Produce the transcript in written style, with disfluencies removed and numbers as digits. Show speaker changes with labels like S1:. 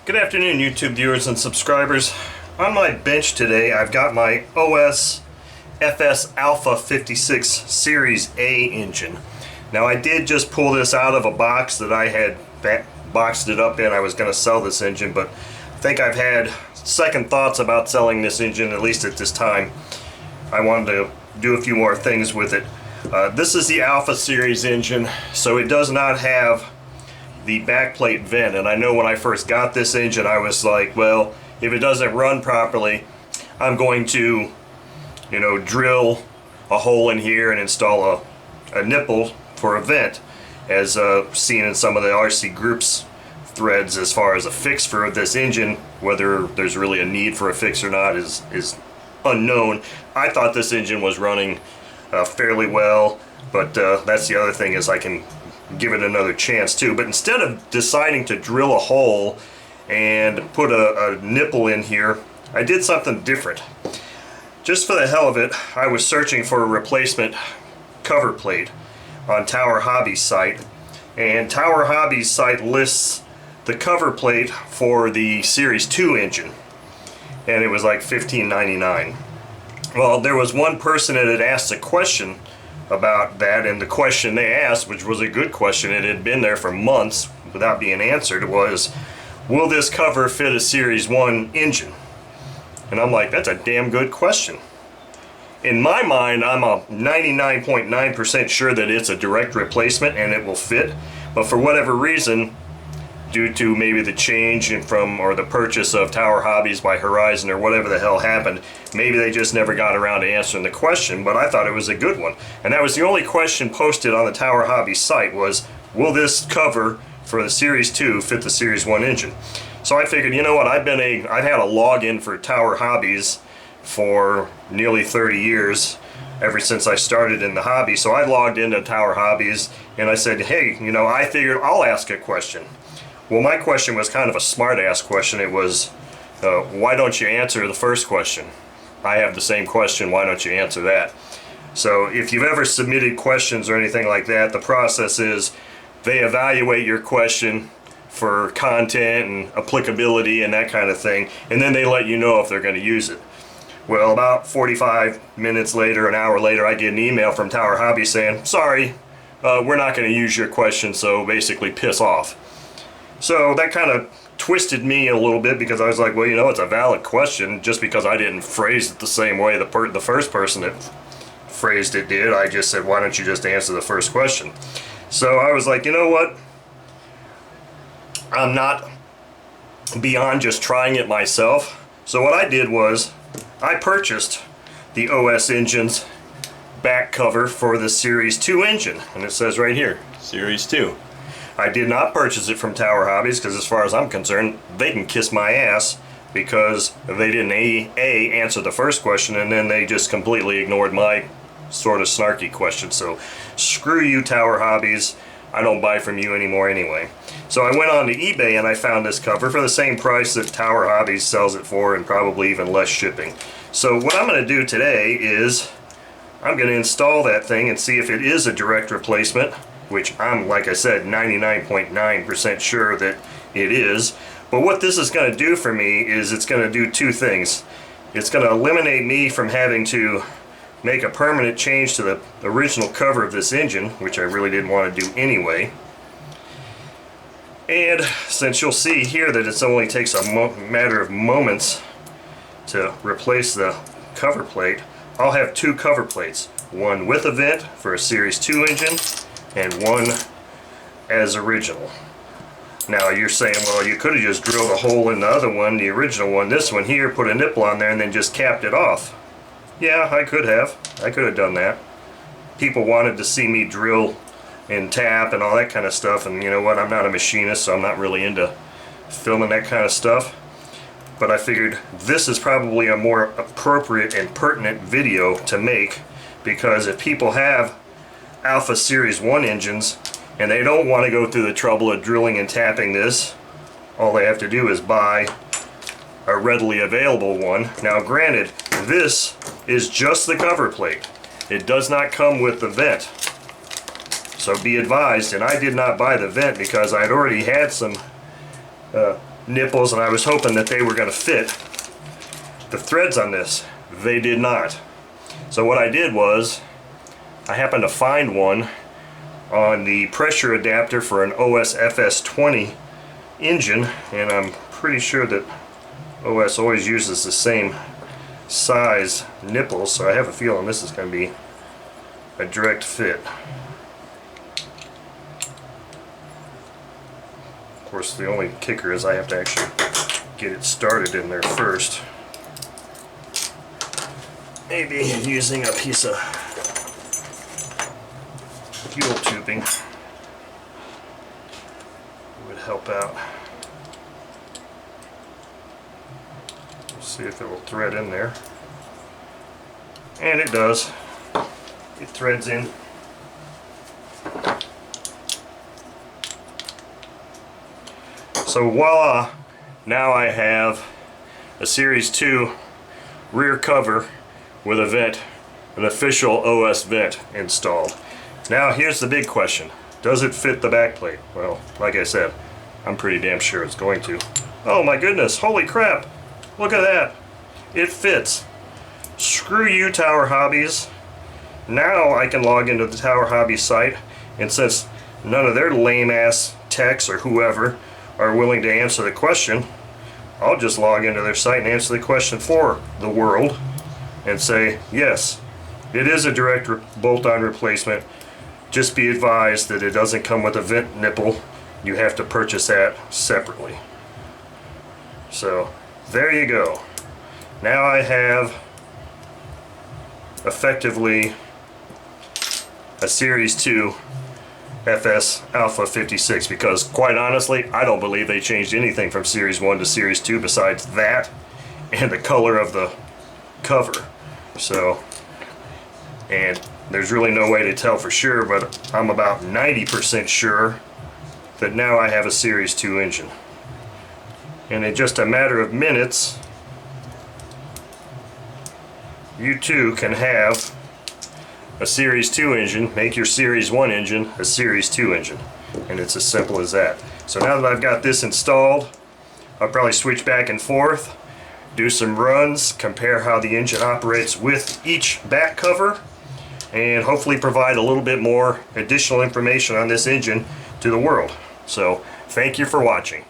S1: Good afternoon, YouTube viewers and subscribers. On my bench today, I've got my OS FS Alpha 56 Series A engine. Now, I did just pull this out of a box that I had boxed it up in. I was going to sell this engine, but I think I've had second thoughts about selling this engine, at least at this time. I wanted to do a few more things with it. This is the Alpha Series engine, so it does not have the backplate vent, and I know when I first got this engine I was like, well, if it doesn't run properly, I'm going to, drill a hole in here and install a nipple for a vent, as seen in some of the RC Groups threads. As far as a fix for this engine, whether there's really a need for a fix or not is unknown. I thought this engine was running fairly well, but that's the other thing, is I can give it another chance too. But instead of deciding to drill a hole and put a nipple in here, I did something different. Just for the hell of it, I was searching for a replacement cover plate on Tower Hobby's site, and Tower Hobby's site lists the cover plate for the Series 2 engine, and it was like $15.99. Well, there was one person that had asked a question about that, and the question they asked, which was a good question, it had been there for months without being answered, was, will this cover fit a Series 1 engine? And I'm like, that's a damn good question. In my mind, I'm a 99.9% sure that it's a direct replacement and it will fit, but for whatever reason, due to maybe the change or the purchase of Tower Hobbies by Horizon, or whatever the hell happened, maybe they just never got around to answering the question. But I thought it was a good one, and that was the only question posted on the Tower Hobbies site, was, will this cover for the Series 2 fit the Series 1 engine? So I figured, you know what, I've had a login for Tower Hobbies for nearly 30 years, ever since I started in the hobby. So I logged into Tower Hobbies and I said, hey, I figured I'll ask a question. Well, my question was kind of a smart-ass question. It was, why don't you answer the first question? I have the same question, why don't you answer that? So if you've ever submitted questions or anything like that, the process is they evaluate your question for content and applicability and that kind of thing, and then they let you know if they're going to use it. Well, about 45 minutes later, an hour later, I get an email from Tower Hobby saying, sorry, we're not going to use your question, so basically piss off. So that kind of twisted me a little bit, because I was like, well, it's a valid question. Just because I didn't phrase it the same way the first person that phrased it did, I just said, why don't you just answer the first question? So I was like, you know what? I'm not beyond just trying it myself. So what I did was I purchased the OS Engine's back cover for the Series 2 engine, and it says right here, Series 2. I did not purchase it from Tower Hobbies, because as far as I'm concerned, they can kiss my ass, because they didn't answer the first question, and then they just completely ignored my sort of snarky question. So screw you, Tower Hobbies. I don't buy from you anymore anyway. So I went on to eBay and I found this cover for the same price that Tower Hobbies sells it for, and probably even less shipping. So what I'm going to do today is I'm going to install that thing and see if it is a direct replacement, which I'm, like I said, 99.9% sure that it is. But what this is going to do for me is it's going to do two things. It's going to eliminate me from having to make a permanent change to the original cover of this engine, which I really didn't want to do anyway. And since you'll see here that it only takes a matter of moments to replace the cover plate, I'll have two cover plates. One with a vent for a Series 2 engine, and one as original. Now you're saying, well, you could have just drilled a hole in the other one, the original one. This one here, put a nipple on there and then just capped it off. Yeah, I could have done that. People wanted to see me drill and tap and all that kind of stuff, and you know what, I'm not a machinist, so I'm not really into filming that kind of stuff. But I figured this is probably a more appropriate and pertinent video to make, because if people have Alpha Series 1 engines and they don't want to go through the trouble of drilling and tapping this, all they have to do is buy a readily available one. Now granted, this is just the cover plate. It does not come with the vent. So be advised, and I did not buy the vent because I had already had some nipples, and I was hoping that they were going to fit the threads on this. They did not. So what I did was, I happened to find one on the pressure adapter for an OS FS20 engine, and I'm pretty sure that OS always uses the same size nipples, so I have a feeling this is going to be a direct fit. Of course, the only kicker is I have to actually get it started in there first. Maybe using a piece of fuel tubing would help out. Let's see if it will thread in there. And it does. It threads in. So voila! Now I have a Series 2 rear cover with a vent, an official OS vent installed. Now here's the big question. Does it fit the backplate? Well, like I said, I'm pretty damn sure it's going to. Oh my goodness, holy crap! Look at that! It fits. Screw you, Tower Hobbies. Now I can log into the Tower Hobbies site, and since none of their lame ass techs or whoever are willing to answer the question, I'll just log into their site and answer the question for the world and say, yes, it is a direct bolt-on replacement. Just be advised that it doesn't come with a vent nipple. You have to purchase that separately. So there you go. Now I have effectively a Series 2 FS Alpha 56, because quite honestly I don't believe they changed anything from Series 1 to Series 2 besides that and the color of the cover. So, and there's really no way to tell for sure, but I'm about 90% sure that now I have a Series 2 engine. And in just a matter of minutes, you too can have a Series 2 engine, make your Series 1 engine a Series 2 engine. And it's as simple as that. So now that I've got this installed, I'll probably switch back and forth, do some runs, compare how the engine operates with each back cover, and hopefully provide a little bit more additional information on this engine to the world. So thank you for watching.